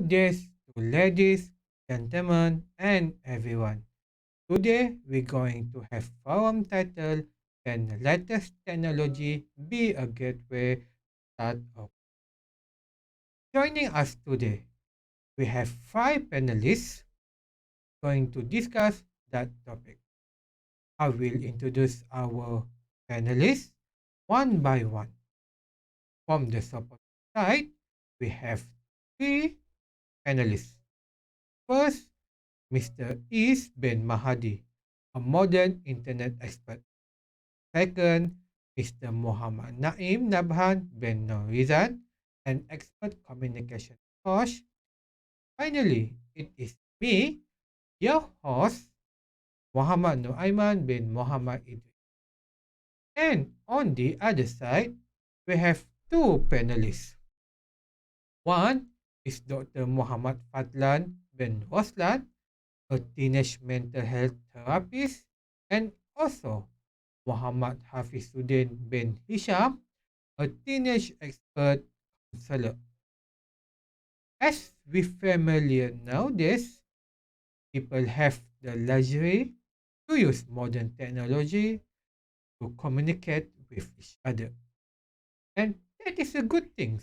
days to ladies, gentlemen, and everyone. Today we're going to have forum title Can the latest technology be a gateway start of joining us today? We have five panelists going to discuss that topic. I will introduce our panelists one by one. From the support side, we have three panelists. First, Mr. Is bin Mahadi, a modern internet expert. Second, Mr. Muhammad Naim Nabhan bin NORIZAN, an expert communication coach. Finally, it is me, your host, Muhammad Nur Aiman bin Muhammad Idris. And on the other side, we have two panelists. One is Dr. Muhammad Fadlan bin ROSLAN, a teenage mental health therapist, and also Muhammad Hafizuddin bin HISHAM, a teenage expert counselor. As we familiar nowadays, people have the luxury to use modern technology to communicate with each other. And that is a good thing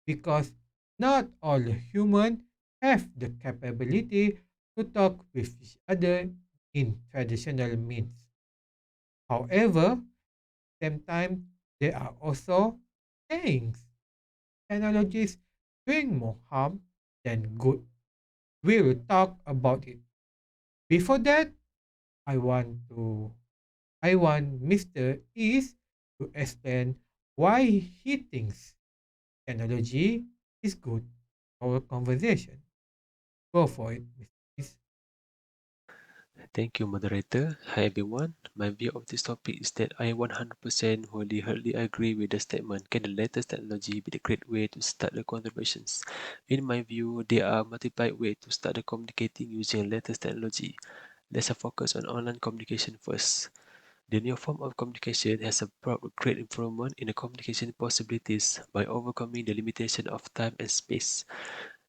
because not all humans have the capability to talk with each other in traditional means. However, same time, there are also things. Technologies doing more harm than good. We will talk about it. Before that, I want to I want Mr. Is to explain why he thinks technology is good for conversation. Go for it, Mr. Is. Thank you, moderator. Hi, everyone. My view of this topic is that I 100% wholeheartedly agree with the statement. Can the latest technology be the great way to start the conversations? In my view, there are multiple ways to start the communicating using latest technology. Let's focus on online communication first. The new form of communication has brought great improvement in the communication possibilities by overcoming the limitation of time and space.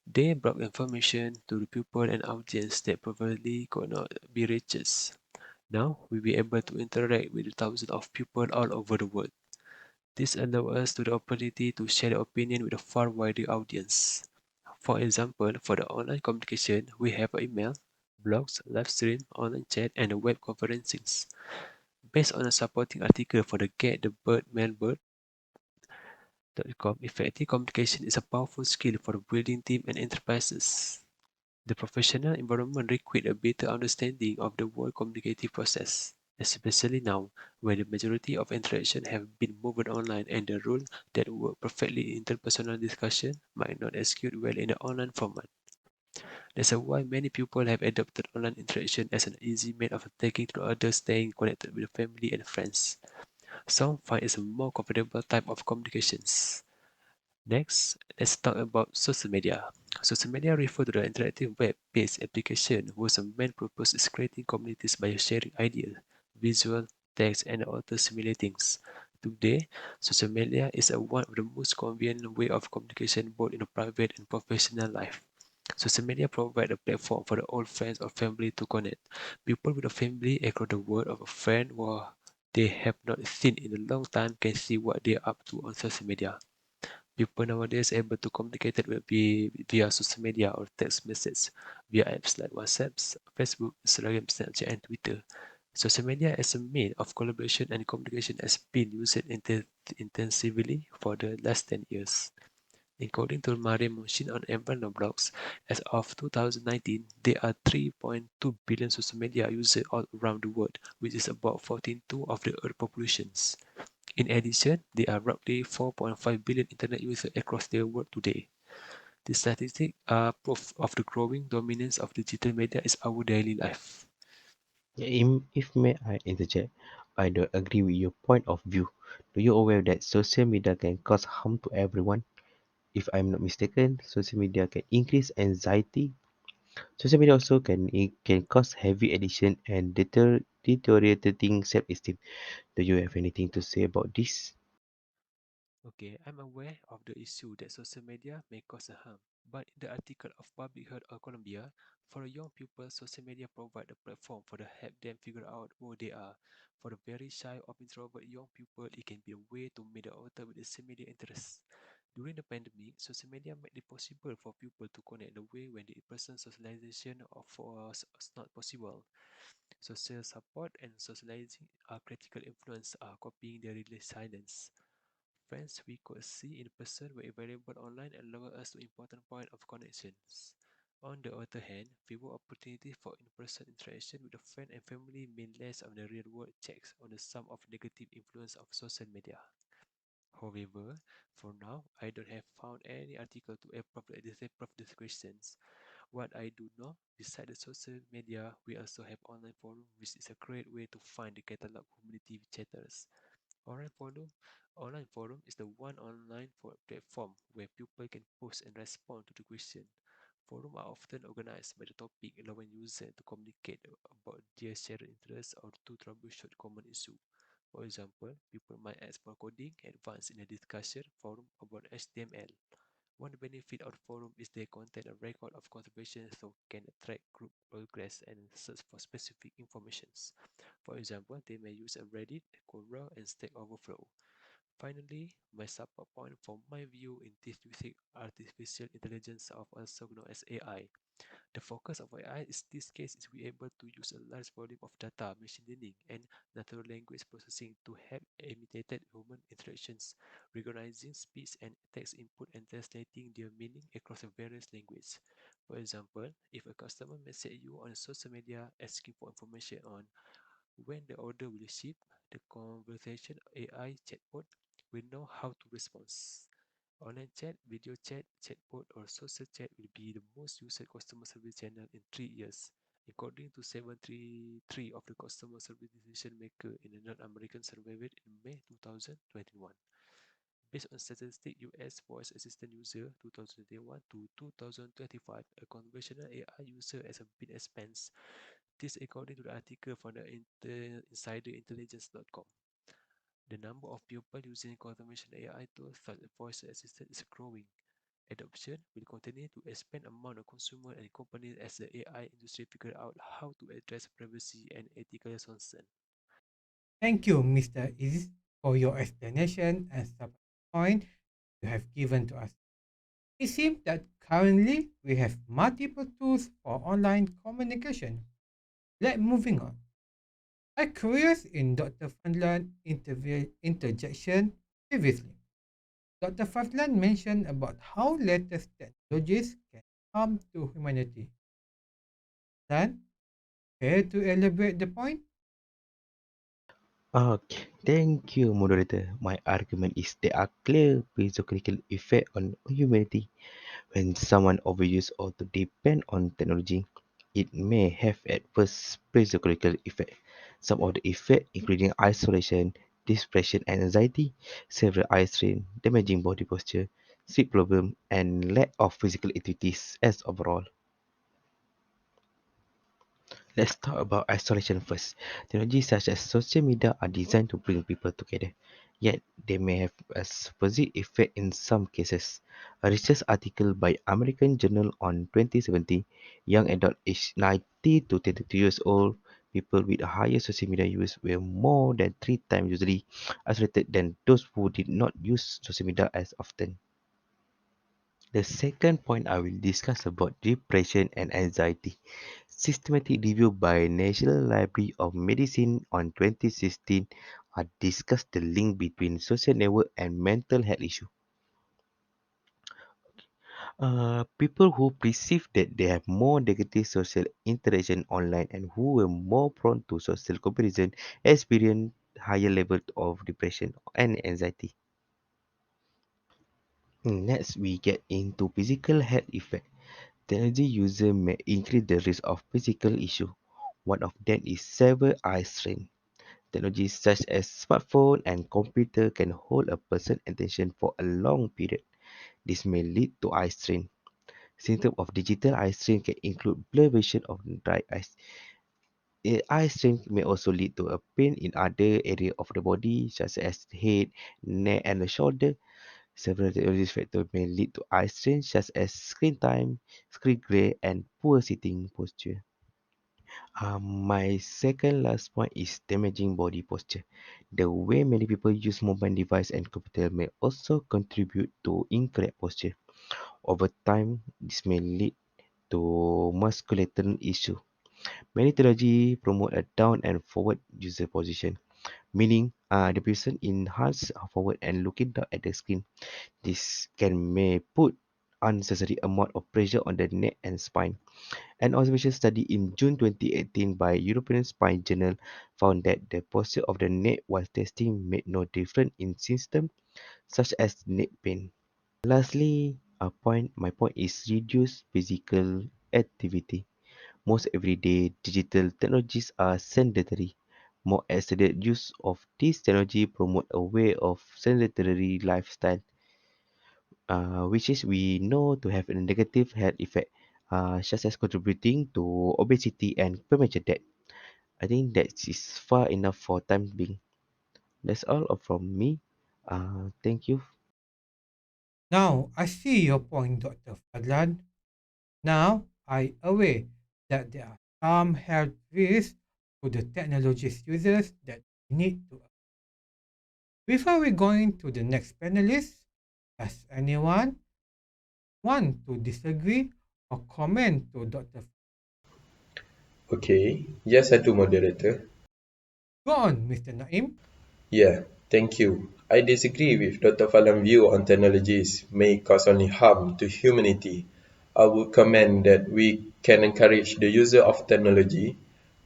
They brought information to the people and audience that previously could not be reached. Now, we'll be able to interact with thousands of people all over the world. This allows us to the opportunity to share the opinion with a far wider audience. For example, for the online communication, we have email, blogs, live stream, online chat, and web conferencing. Based on a supporting article for the Get the Bird Man Bird.com, effective communication is a powerful skill for building team and enterprises. The professional environment requires a better understanding of the whole communicative process, especially now, when the majority of interactions have been moved online and the rules that work perfectly in interpersonal discussion might not execute well in the online format. That's why many people have adopted online interaction as an easy method of taking to others, staying connected with family and friends. Some find it a more comfortable type of communications. Next, let's talk about social media. Social media refer to the interactive web-based application whose main purpose is creating communities by sharing ideas, visual, text, and other similar things. Today, social media is one of the most convenient way of communication both in a private and professional life. Social media provide a platform for the old friends or family to connect. People with a family across the world of a friend who they have not seen in a long time can see what they are up to on social media. People nowadays able to communicate it via social media or text message via apps like WhatsApp, Facebook, Instagram, Snapchat, and Twitter. Social media as a means of collaboration and communication has been used intensively for the last 10 years. According to Maria Machine on Environment Blogs, as of 2019, there are 3.2 billion social media users all around the world, which is about 14.2 of the Earth populations. In addition, there are roughly 4.5 billion internet users across the world today. The statistics are proof of the growing dominance of digital media in our daily life. If may I interject, I do agree with your point of view. Do you aware that social media can cause harm to everyone? If I'm not mistaken, social media can increase anxiety. Social media also can cause heavy addiction and deteriorating self-esteem. Do you have anything to say about this? Okay, I'm aware of the issue that social media may cause harm, but in the article of Public Health of Colombia, for young people, social media provide a platform for to help them figure out who they are. For the very shy or introvert young people, it can be a way to meet the author with the same media interests. During the pandemic, social media made it possible for people to connect the way when the in-person socialization was not possible. Social support and socializing are critical influence are copying their silence. Friends we could see in person were available online and lower us to important point of connections. On the other hand, fewer opportunities for in-person interaction with a friend and family mean less of the real-world checks on the sum of negative influence of social media. However, for now, I don't have found any article to appropriately prove these questions. What I do know, besides the social media, we also have online forum, which is a great way to find the catalog community chatters. Online forum Online forum is the one online for platform where people can post and respond to the question. Forums are often organized by the topic, allowing users to communicate about their shared interests or to troubleshoot common issues. For example, people might ask for coding advance in a discussion forum about HTML. One benefit of the forum is they contain a record of contributions so can track group progress and search for specific information. For example, they may use a Reddit, Quora, and Stack Overflow. Finally, my support point from my view in this using artificial intelligence of also known as AI. The focus of AI in this case is we able to use a large volume of data, machine learning, and natural language processing to help imitate human interactions, recognizing speech and text input and translating their meaning across a various languages. For example, if a customer message you on social media asking for information on when the order will ship, the conversation AI chatbot will know how to respond. Online chat, video chat, chatbot, or social chat will be the most used customer service channel in 3 years, according to 733 of the customer service decision maker in the North American survey in May 2021. Based on statistics, US voice assistant user 2021 to 2025, a conventional AI user has been expands. This according to the article from the insiderintelligence.com. The number of people using conventional AI tools such as voice assistant is growing. Adoption will continue to expand among the consumer and companies as the AI industry figure out how to address privacy and ethical concerns. Thank you, Mr. Is, for your explanation and support point you have given to us. It seems that currently we have multiple tools for online communication. Let's moving on. I'm curious in Dr. Fadlan interjection previously. Dr. Fadlan mentioned about how latest technologies can harm to humanity. Dan, care to elaborate the point? Okay, thank you, moderator. My argument is there are clear physiological effects on humanity. When someone overuses or to depend on technology, it may have adverse physiological effects. Some of the effects, including isolation, depression and anxiety, severe eye strain, damaging body posture, sleep problem, and lack of physical activities as overall. Let's talk about isolation first. Technologies such as social media are designed to bring people together, yet they may have a supposite effect in some cases. A research article by American Journal on 2017, young adult aged 90 to 22 years old, people with a higher social media use were more than 3 times usually isolated than those who did not use social media as often. The second point I will discuss about depression and anxiety. Systematic review by National Library of Medicine on 2016 discussed the link between social network and mental health issue. People who perceive that they have more negative social interaction online and who were more prone to social comparison experience higher levels of depression and anxiety. Next, we get into physical health effect. Technology user may increase the risk of physical issue. One of them is severe eye strain. Technologies such as smartphone and computer can hold a person's attention for a long period. This may lead to eye strain. Symptoms of digital eye strain can include blurred vision of dry eyes. Eye strain may also lead to a pain in other areas of the body, such as the head, neck, and the shoulder. Several technology factors may lead to eye strain such as screen time, screen glare, and poor sitting posture. My second last point is damaging body posture. The way many people use mobile device and computer may also contribute to incorrect posture. Over time, this may lead to musculoskeletal issue. Many technology promote a down and forward user position, meaning the person in hands are forward and looking down at the screen. This can may put unnecessary amount of pressure on the neck and spine. An observation study in June 2018 by European Spine Journal found that the posture of the neck while testing made no difference in symptoms such as neck pain. Lastly, my point is reduce physical activity. Most everyday digital technologies are sedentary. More extended use of this technology promote a way of sedentary lifestyle, which is we know to have a negative health effect, such as contributing to obesity and premature death. I think that is far enough for time being. That's all from me. Thank you. Now, I see your point, Dr. Fadlan. Now, I aware that there are some health risks to the technology's users that we need to. Before we go into the next panelist, does anyone want to disagree or comment to Dr. Okay, yes, I do, moderator. Go on, Mr. Naim. Yeah, thank you. I disagree with Dr. Fahlan's view on technologies may cause only harm to humanity. I would comment that we can encourage the user of technology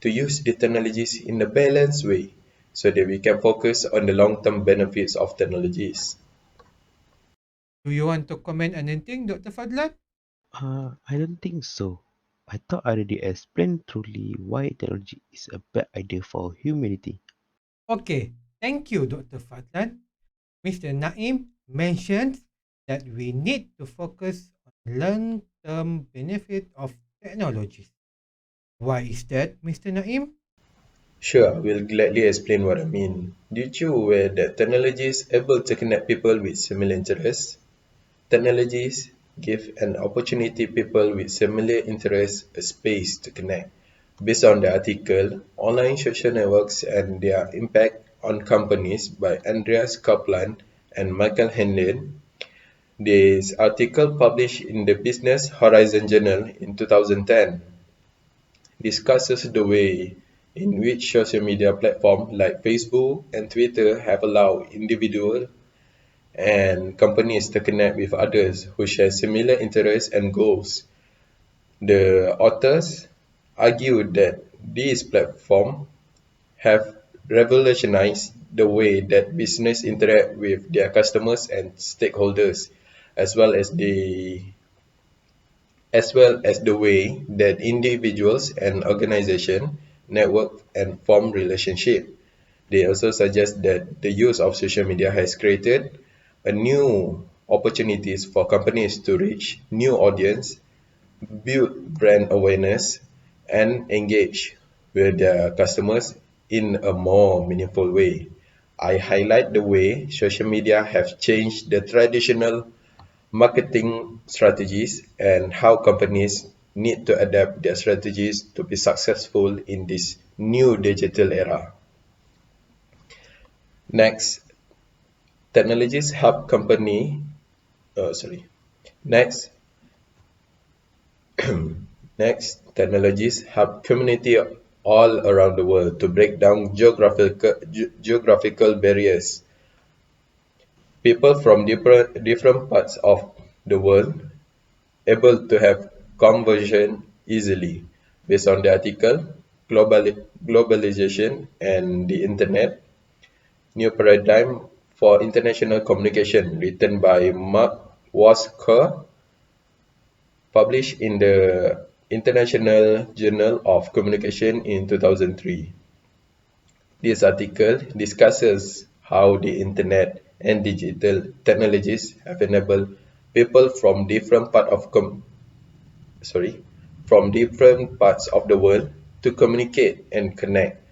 to use the technologies in a balanced way so that we can focus on the long-term benefits of technologies. Do you want to comment anything, Dr. Fadlan? I don't think so. I thought I already explained truly why technology is a bad idea for humanity. Okay, thank you, Dr. Fadlan. Mr. Naim mentions that we need to focus on long-term benefit of technologies. Why is that, Mr. Naim? Sure, I will gladly explain what I mean. Did you aware that technology is able to connect people with similar interests? Technologies give an opportunity people with similar interests a space to connect. Based on the article, Online Social Networks and Their Impact on Companies by Andreas Kaplan and Michael Hendon, this article published in the Business Horizon Journal in 2010 discusses the way in which social media platforms like Facebook and Twitter have allowed individuals and companies to connect with others who share similar interests and goals. The authors argued that these platforms have revolutionized the way that business interact with their customers and stakeholders, as well as the way that individuals and organizations network and form relationships. They also suggest that the use of social media has created a new opportunities for companies to reach new audience, build brand awareness, and engage with their customers in a more meaningful way. I highlight the way social media have changed the traditional marketing strategies and how companies need to adapt their strategies to be successful in this new digital era. Next, technologies help company. Sorry. Next, next, technologies help community all around the world to break down geographical barriers. People from different parts of the world able to have conversion easily. Based on the article, globalization and the internet, new paradigm for international communication, written by Mark Wasker, published in the International Journal of Communication in 2003. This article discusses how the internet and digital technologies have enabled people from sorry, from different parts of the world to communicate and connect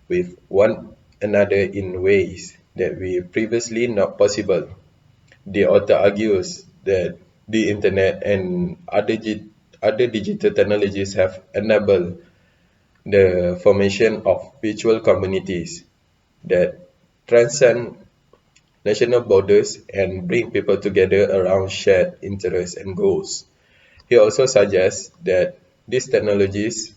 with one another in ways that were previously not possible. The author argues that the internet and other digital technologies have enabled the formation of virtual communities that transcend national borders and bring people together around shared interests and goals. He also suggests that these technologies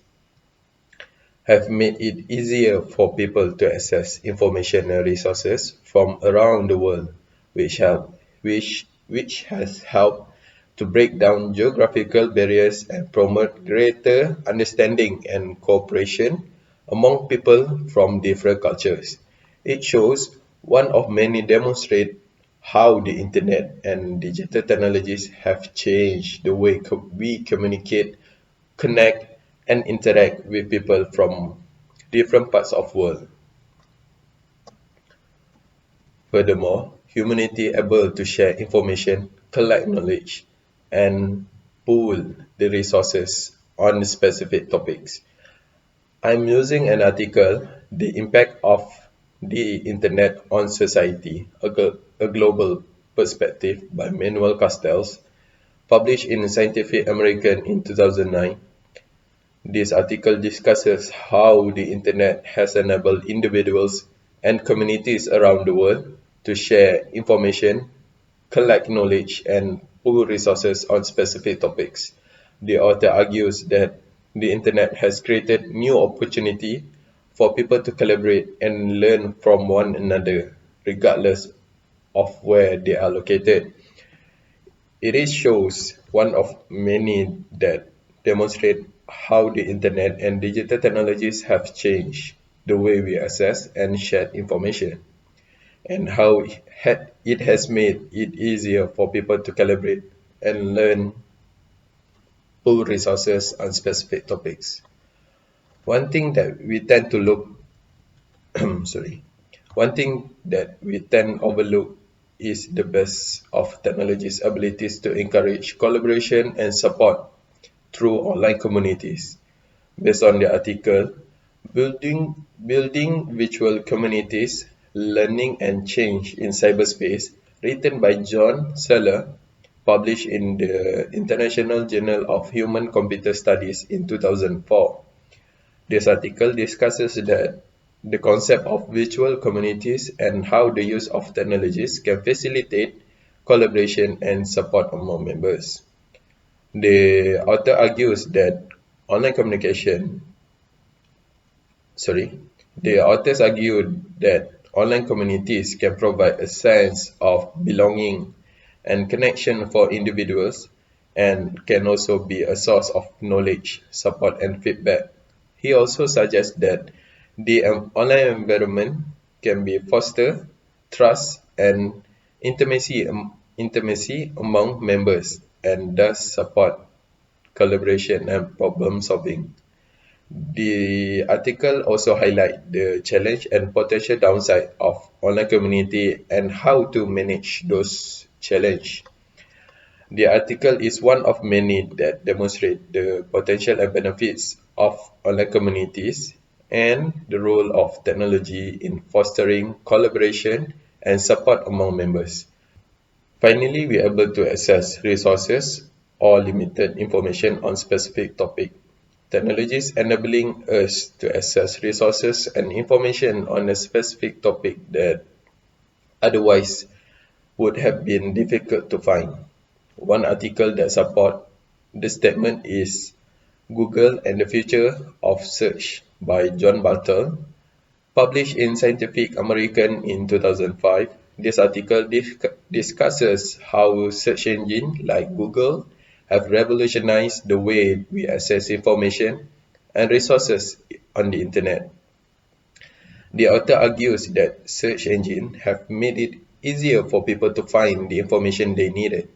have made it easier for people to access information and resources from around the world, which has helped to break down geographical barriers and promote greater understanding and cooperation among people from different cultures. It shows one of many demonstrate how the internet and digital technologies have changed the way we communicate, connect, and interact with people from different parts of the world. Furthermore, humanity able to share information, collect knowledge, and pool the resources on specific topics. I'm using an article, The Impact of the Internet on Society, a Global Perspective by Manuel Castells, published in Scientific American in 2009. This article discusses how the internet has enabled individuals and communities around the world to share information, collect knowledge, and pool resources on specific topics. The author argues that the internet has created new opportunity for people to collaborate and learn from one another, regardless of where they are located. It is shows one of many that demonstrate how the internet and digital technologies have changed the way we access and share information, and how it has made it easier for people to collaborate and learn pool resources on specific topics. One thing that we tend to look sorry. One thing that we tend overlook is the best of technology's abilities to encourage collaboration and support through online communities. Based on the article, building virtual communities, learning and change in cyberspace, written by John Seller, published in the International Journal of Human Computer Studies in 2004. This article discusses the concept of virtual communities and how the use of technologies can facilitate collaboration and support among members. The author argues that online communication, sorry, the authors argued that online communities can provide a sense of belonging and connection for individuals and can also be a source of knowledge, support, and feedback. He also suggests that the online environment can be foster trust and intimacy among members and thus support collaboration and problem solving. The article also highlights the challenge and potential downside of online community and how to manage those challenges. The article is one of many that demonstrate the potential and benefits of online communities and the role of technology in fostering collaboration and support among members. Finally, we are able to access resources or limited information on specific topic. Technologies enabling us to access resources and information on a specific topic that otherwise would have been difficult to find. One article that supports the statement is Google and the Future of Search by John Bartle, published in Scientific American in 2005. This article discusses how search engines like Google have revolutionized the way we access information and resources on the internet. The author argues that search engines have made it easier for people to find the information they needed,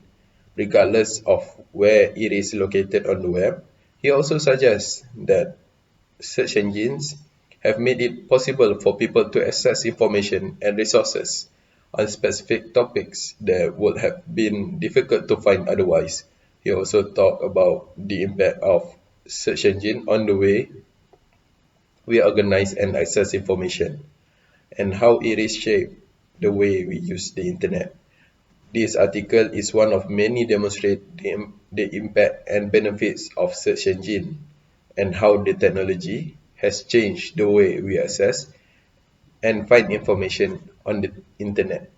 regardless of where it is located on the web. He also suggests that search engines have made it possible for people to access information and resources on specific topics that would have been difficult to find otherwise. He also talked about the impact of search engine on the way we organize and access information and how it is shaped the way we use the internet. This article is one of many demonstrate the impact and benefits of search engine and how the technology has changed the way we access and find information on the internet.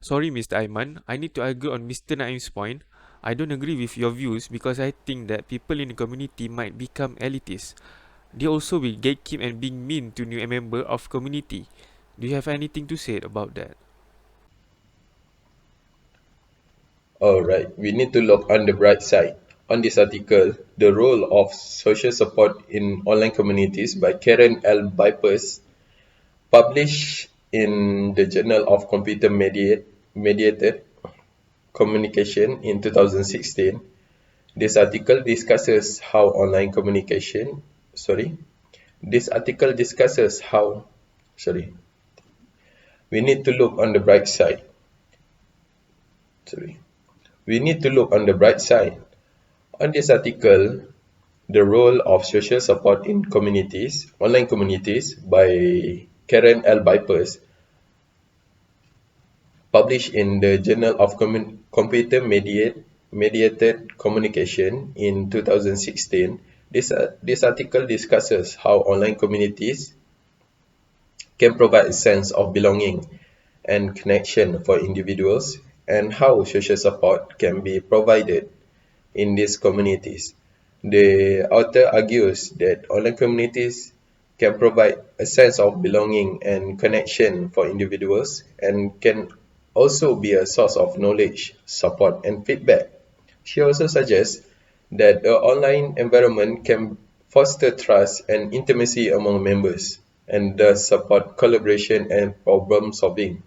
Sorry, Mr. Aiman, I need to argue on Mr. Naim's point. I don't agree with your views because I think that people in the community might become elitist. They also will gatekeep and being mean to new member of community. Do you have anything to say about that? Alright, we need to look on the bright side. On this article, the role of social support in online communities by Karen L. Vipers, published in the Journal of Computer Mediated Communication in 2016. This article discusses how online communication, sorry, this article discusses how, sorry, we need to look on the bright side. Sorry. We need to look on the bright side. On this article, the role of social support in communities, online communities by Karen L. Vipers, published in the Journal of Computer Mediated Communication in 2016. This article discusses how online communities can provide a sense of belonging and connection for individuals and how social support can be provided in these communities. The author argues that online communities can provide a sense of belonging and connection for individuals and can also be a source of knowledge, support, and feedback. She also suggests that the online environment can foster trust and intimacy among members and thus support collaboration and problem solving.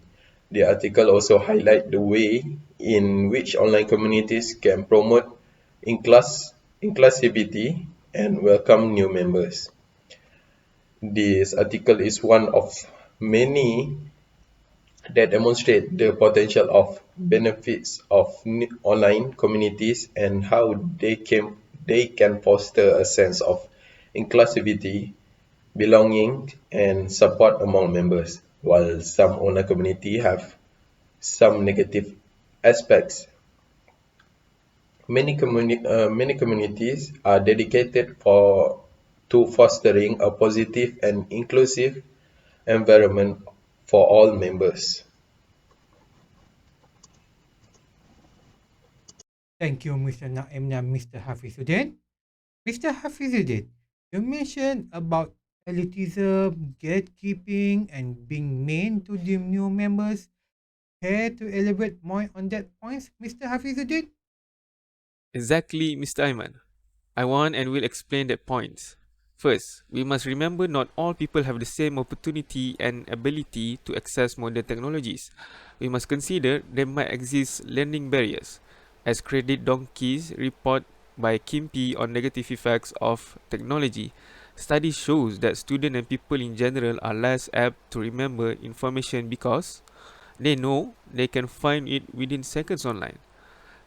The article also highlights the way in which online communities can promote inclusivity and welcome new members. This article is one of many that demonstrate the potential of benefits of online communities and how they can foster a sense of inclusivity, belonging, and support among members. While some online community have some negative aspects, many communities are dedicated to fostering a positive and inclusive environment for all members. Thank you, Mr. Naim and Mr. Hafizuddin. Mr. Hafizuddin, you mentioned about elitism, gatekeeping, and being mean to the new members. Care to elaborate more on that point, Mr. Hafizuddin? Exactly, Mr. Aiman. I want and will explain that point. First, we must remember not all people have the same opportunity and ability to access modern technologies. We must consider there might exist learning barriers. As Credit Donkey's report by Kim P on negative effects of technology, study shows that students and people in general are less apt to remember information because they know they can find it within seconds online.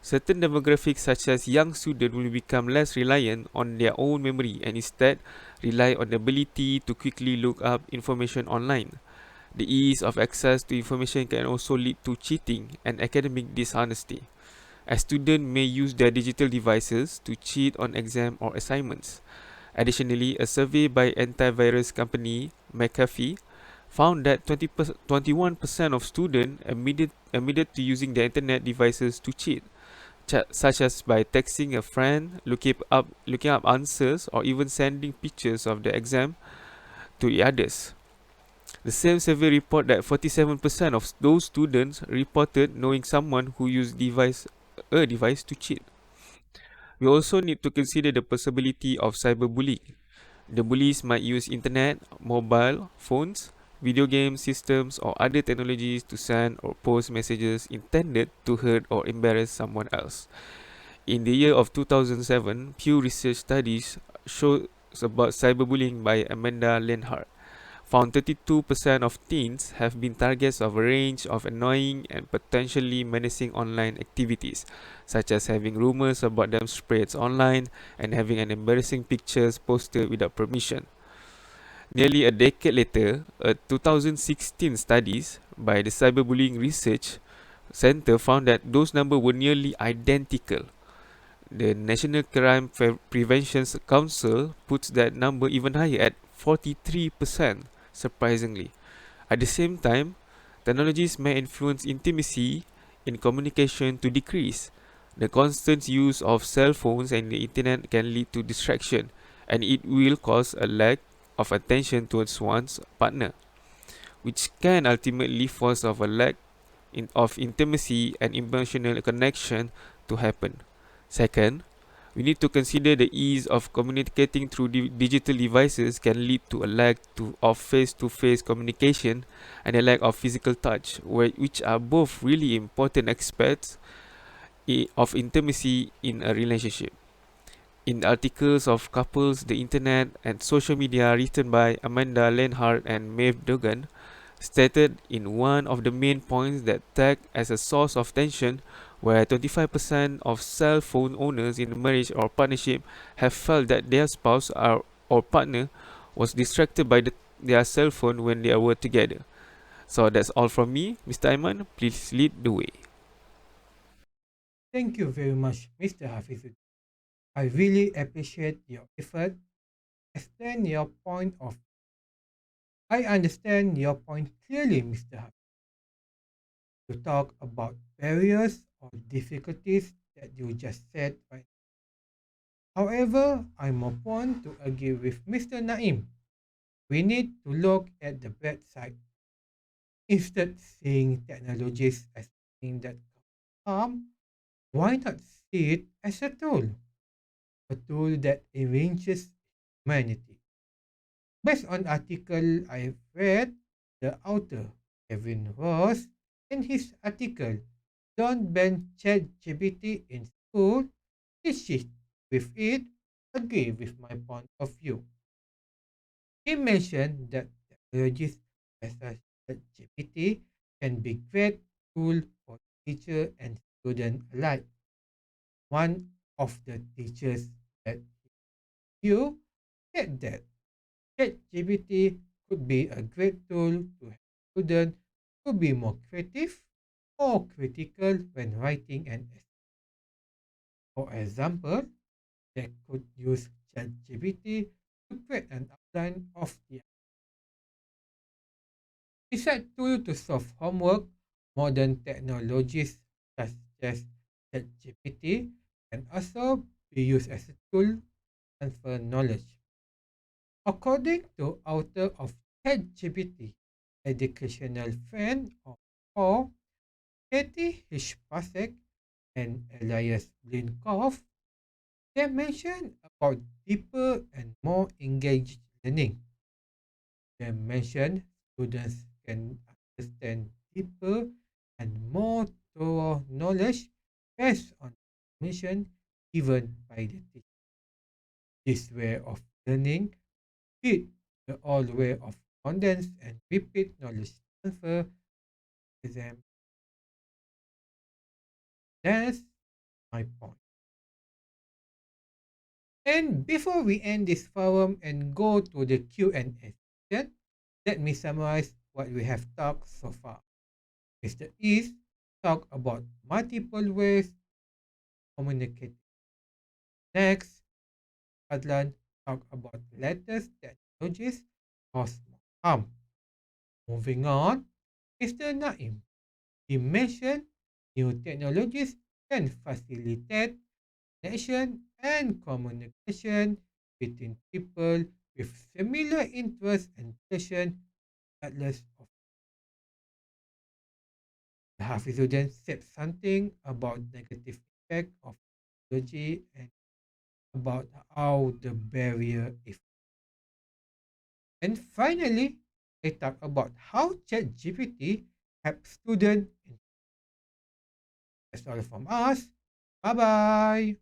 Certain demographics such as young students will become less reliant on their own memory and instead rely on the ability to quickly look up information online. The ease of access to information can also lead to cheating and academic dishonesty, as students may use their digital devices to cheat on exam or assignments. Additionally, a survey by antivirus company McAfee found that 21% of students admitted to using their internet devices to cheat, such as by texting a friend, looking up answers, or even sending pictures of the exam to the others. The same survey report that 47% of those students reported knowing someone who used a device to cheat. We also need to consider the possibility of cyberbullying. The bullies might use internet, mobile phones, video game systems, or other technologies to send or post messages intended to hurt or embarrass someone else. In the year of 2007, Pew Research studies shows about cyberbullying by Amanda Lenhart found 32% of teens have been targets of a range of annoying and potentially menacing online activities, such as having rumors about them spread online and having an embarrassing pictures posted without permission. Nearly a decade later, a 2016 study by the Cyberbullying Research Center found that those numbers were nearly identical. The National Crime Prevention Council puts that number even higher at 43%, surprisingly. At the same time, technologies may influence intimacy in communication to decrease. The constant use of cell phones and the internet can lead to distraction, and it will cause a lack of attention towards one's partner, which can ultimately force of a lack of intimacy and emotional connection to happen. Second, we need to consider the ease of communicating through digital devices can lead to a lack of face-to-face communication and a lack of physical touch, which are both really important aspects of intimacy in a relationship. In articles of couples, the internet, and social media written by Amanda Lenhart and Maeve Duggan, stated in one of the main points that tag as a source of tension, where 25% of cell phone owners in a marriage or partnership have felt that their spouse or partner was distracted by their cell phone when they were together. So that's all from me. Mr. Aiman, please lead the way. Thank you very much, Mr. Hafizuddin. I really appreciate your effort. Explain your point of. I understand your point clearly, Mr. Hafiz. To talk about barriers or difficulties that you just said. Right. However, I'm open to agree with Mr. Naim. We need to look at the bad side. Instead seeing technologies as something that harm, why not see it as a tool that enriches humanity? Based on article I've read, the author, Kevin Ross, in his article, Don't Ban ChatGPT in School, teaches with it, agree with my point of view. He mentioned that technologies such as ChatGPT can be great tool for teacher and student alike. One of the teachers that you said that ChatGPT could be a great tool to help students to be more creative or critical when writing an essay. For example, they could use ChatGPT to create an outline of the besides tool to solve homework. Modern technologies such as ChatGPT can also be used as a tool to transfer knowledge. According to author of ChatGPT, educational friend of all, Katie Hishpasek and Elias Blinkoff, they mention about deeper and more engaged learning. They mention students can understand deeper and more thorough knowledge based on information given by the teacher. This way of learning beat the old way of condensed and repeat knowledge transfer exam. That's my point. And before we end this forum and go to the Q&A session, let me summarize what we have talked so far. Mr. East talked about multiple ways to communicate. Next, FAHDLAN talked about latest technologies cause more harm. Moving on, Mr. Naim, he mentioned new technologies can facilitate connection and communication between people with similar interests and passion, regardless of the Hafizuddin said something about negative impact of technology and about how the barrier is. And finally, they talk about how ChatGPT helps students. That's all from us. Bye bye.